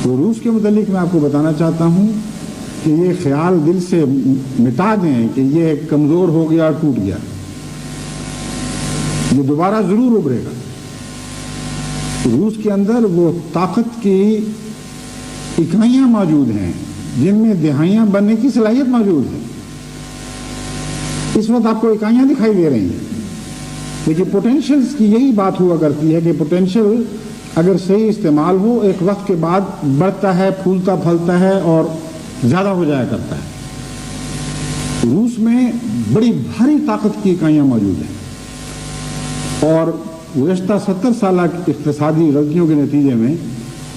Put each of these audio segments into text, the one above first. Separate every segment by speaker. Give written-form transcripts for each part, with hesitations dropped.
Speaker 1: تو روس کے متعلق میں آپ کو بتانا چاہتا ہوں کہ یہ خیال دل سے مٹا دیں کہ یہ کمزور ہو گیا اور ٹوٹ گیا. یہ دوبارہ ضرور ابھرے گا. روس کے اندر وہ طاقت کی اکائیاں موجود ہیں جن میں دہائیاں بننے کی صلاحیت موجود ہے. اس وقت آپ کو اکائیاں دکھائی دے رہی ہیں، لیکن پوٹینشلز کی یہی بات ہوا کرتی ہے کہ پوٹینشل اگر صحیح استعمال ہو ایک وقت کے بعد بڑھتا ہے، پھولتا پھلتا ہے اور زیادہ ہو جایا کرتا ہے. روس میں بڑی بھاری طاقت کی اکائیاں موجود ہیں، اور گزشتہ 70 سالہ اقتصادی غلطیوں کے نتیجے میں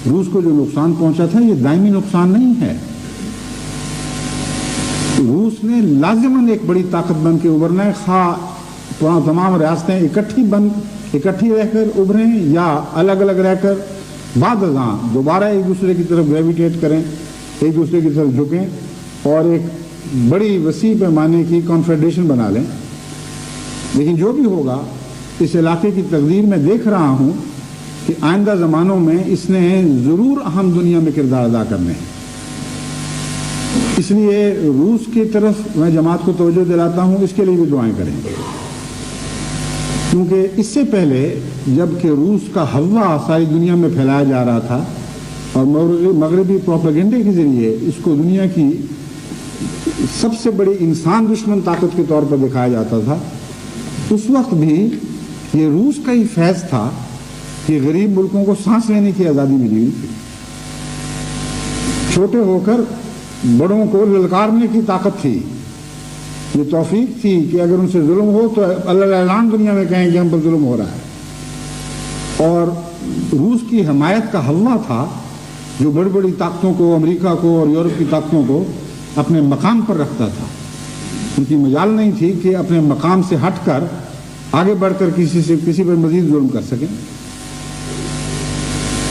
Speaker 1: روس کو جو نقصان پہنچا تھا یہ دائمی نقصان نہیں ہے. روس نے لازماً ایک بڑی طاقت بن کے ابھرنا ہے، خواہ تمام ریاستیں اکٹھی رہ کر ابھریں یا الگ الگ رہ کر بعد ازاں دوبارہ ایک دوسرے کی طرف گریویٹیٹ کریں، ایک دوسرے کی طرف جھکیں اور ایک بڑی وسیع پیمانے کی کانفیڈریشن بنا لیں. لیکن جو بھی ہوگا اس علاقے کی تقدیر میں دیکھ رہا ہوں کہ آئندہ زمانوں میں اس نے ضرور اہم دنیا میں کردار ادا کرنے ہیں. اس لیے روس کی طرف میں جماعت کو توجہ دلاتا ہوں، اس کے لیے بھی دعائیں کریں، کیونکہ اس سے پہلے جب کہ روس کا ہوا ساری دنیا میں پھیلایا جا رہا تھا اور مغربی پروپیگنڈے کے ذریعے اس کو دنیا کی سب سے بڑی انسان دشمن طاقت کے طور پر دکھایا جاتا تھا، اس وقت بھی یہ روس کا ہی فیض تھا کہ غریب ملکوں کو سانس لینے کی آزادی ملی. چھوٹے ہو کر بڑوں کو للکارنے کی طاقت تھی. یہ توفیق تھی کہ اگر ان سے ظلم ہو تو اللہ اعلان دنیا میں کہیں کہ ہم پر ظلم ہو رہا ہے. اور روس کی حمایت کا ہوا تھا جو بڑی بڑی طاقتوں کو، امریکہ کو اور یورپ کی طاقتوں کو اپنے مقام پر رکھتا تھا. ان کی مجال نہیں تھی کہ اپنے مقام سے ہٹ کر آگے بڑھ کر کسی پر مزید ظلم کر سکیں.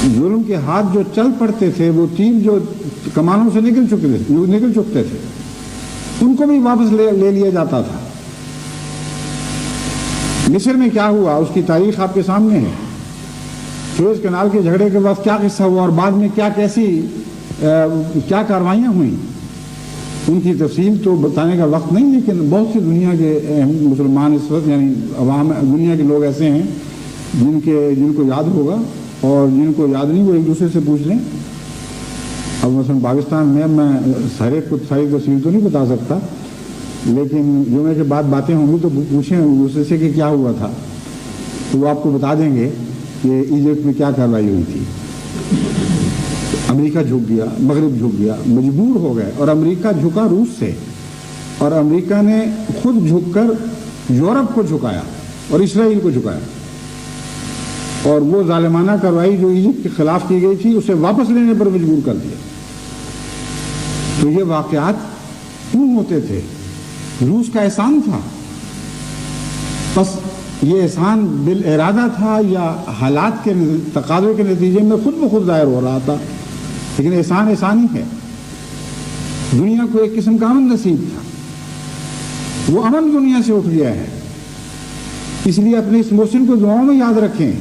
Speaker 1: ظلم کے ہاتھ جو چل پڑتے تھے، وہ تیر جو کمانوں سے نکل چکتے تھے، ان کو بھی واپس لے لیا جاتا تھا. مصر میں کیا ہوا اس کی تاریخ آپ کے سامنے ہے. سویز کینال کے جھگڑے کے وقت کیا قصہ ہوا اور بعد میں کیا کاروائیاں ہوئیں، ان کی تفصیل تو بتانے کا وقت نہیں. لیکن بہت سی دنیا کے مسلمان اس وقت یعنی عوام دنیا کے لوگ ایسے ہیں جن کو یاد ہوگا، اور جن کو یاد نہیں وہ ایک دوسرے سے پوچھ لیں. اب مثلا پاکستان میں میں ساری تفصیل تو نہیں بتا سکتا، لیکن جمعے کے بعد باتیں ہوں گی تو پوچھیں ایک دوسرے سے کہ کیا ہوا تھا، تو وہ آپ کو بتا دیں گے کہ ایجپٹ میں کیا کارروائی ہوئی تھی. امریکہ جھک گیا، مغرب جھک گیا، مجبور ہو گئے، اور امریکہ جھکا روس سے، اور امریکہ نے خود جھک کر یورپ کو جھکایا اور اسرائیل کو جھکایا، اور وہ ظالمانہ کارروائی جو ایجپٹ کے خلاف کی گئی تھی اسے واپس لینے پر مجبور کر دیا. تو یہ واقعات کیوں ہوتے تھے؟ روس کا احسان تھا. بس یہ احسان بالارادہ تھا یا حالات کے تقاضے کے نتیجے میں خود بخود ظاہر ہو رہا تھا، لیکن احسان ہی ہے. دنیا کو ایک قسم کا امن نصیب تھا، وہ امن دنیا سے اٹھ گیا ہے. اس لیے اپنے اس محسن کو دعاؤں میں یاد رکھیں،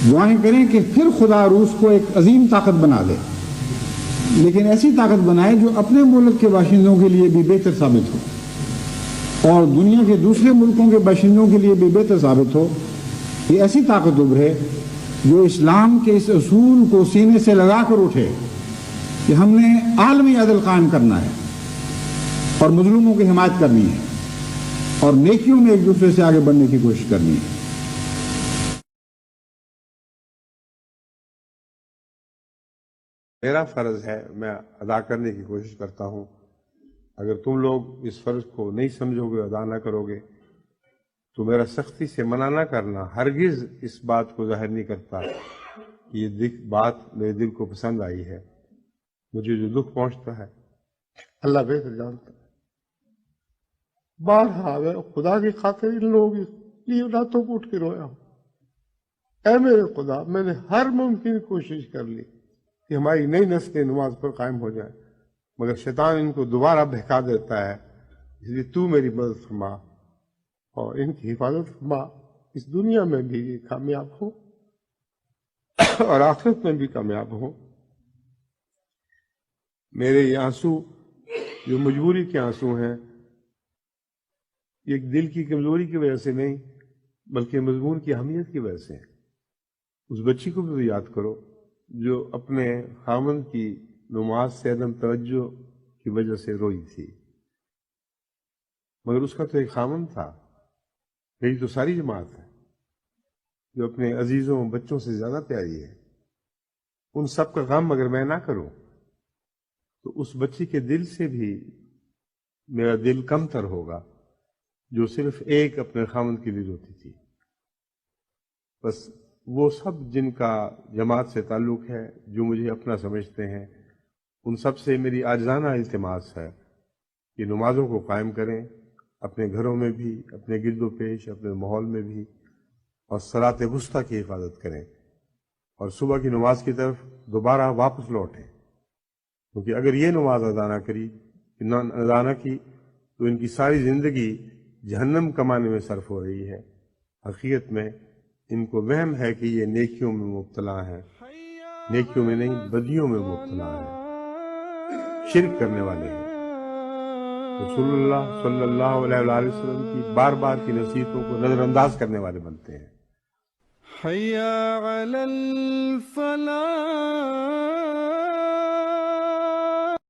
Speaker 1: دعائیں کریں کہ پھر خدا روس کو ایک عظیم طاقت بنا دے، لیکن ایسی طاقت بنائے جو اپنے ملک کے باشندوں کے لیے بھی بہتر ثابت ہو اور دنیا کے دوسرے ملکوں کے باشندوں کے لیے بھی بہتر ثابت ہو. یہ ایسی طاقت ابھرے جو اسلام کے اس اصول کو سینے سے لگا کر اٹھے کہ ہم نے عالمی عدل قائم کرنا ہے اور مظلوموں کی حمایت کرنی ہے اور نیکیوں میں ایک دوسرے سے آگے بڑھنے کی کوشش کرنی ہے.
Speaker 2: میرا فرض ہے، میں ادا کرنے کی کوشش کرتا ہوں. اگر تم لوگ اس فرض کو نہیں سمجھو گے، ادا نہ کرو گے، تو میرا سختی سے منع نہ کرنا ہرگز اس بات کو ظاہر نہیں کرتا کہ یہ بات میرے دل کو پسند آئی ہے. مجھے جو دکھ پہنچتا ہے اللہ بہتر جانتا ہے. بارہا میں خدا کی خاطر ان لوگوں کی راتوں کو اٹھ کے رویا ہوں. اے میرے خدا، میں نے ہر ممکن کوشش کر لی کہ ہماری نئی نسلیں نماز پر قائم ہو جائیں، مگر شیطان ان کو دوبارہ بہکا دیتا ہے. اس لیے تو میری مدد فرما اور ان کی حفاظت فرما. اس دنیا میں بھی کامیاب ہو اور آخرت میں بھی کامیاب ہو. میرے یہ آنسو جو مجبوری کے آنسو ہیں، یہ دل کی کمزوری کی وجہ سے نہیں بلکہ مضمون کی اہمیت کی وجہ سے ہیں۔ اس بچی کو بھی یاد کرو جو اپنے خامند کی نماز سے عدم توجہ کی وجہ سے روئی تھی، مگر اس کا تو ایک خامند تھا۔ میری تو ساری جماعت ہے جو اپنے عزیزوں بچوں سے زیادہ پیاری ہے، ان سب کا غم اگر میں نہ کروں تو اس بچی کے دل سے بھی میرا دل کم تر ہوگا جو صرف ایک اپنے خامند کے لیے روتی تھی۔ بس وہ سب جن کا جماعت سے تعلق ہے، جو مجھے اپنا سمجھتے ہیں، ان سب سے میری عاجزانہ التماس ہے کہ نمازوں کو قائم کریں، اپنے گھروں میں بھی، اپنے گرد و پیش، اپنے ماحول میں بھی، اور صلاۃ وسطیٰ کی حفاظت کریں اور صبح کی نماز کی طرف دوبارہ واپس لوٹیں، کیونکہ اگر یہ نماز ادا نہ کی تو ان کی ساری زندگی جہنم کمانے میں صرف ہو رہی ہے۔ حقیقت میں ان کو وہم ہے کہ یہ نیکیوں میں مبتلا ہیں، نیکیوں میں نہیں بدیوں میں مبتلا ہیں، شرک کرنے والے ہیں۔ رسول اللہ صلی اللہ علیہ وآلہ وسلم کی بار بار کی نصیحتوں کو نظر انداز کرنے والے بنتے ہیں۔
Speaker 3: حی علی الفلاح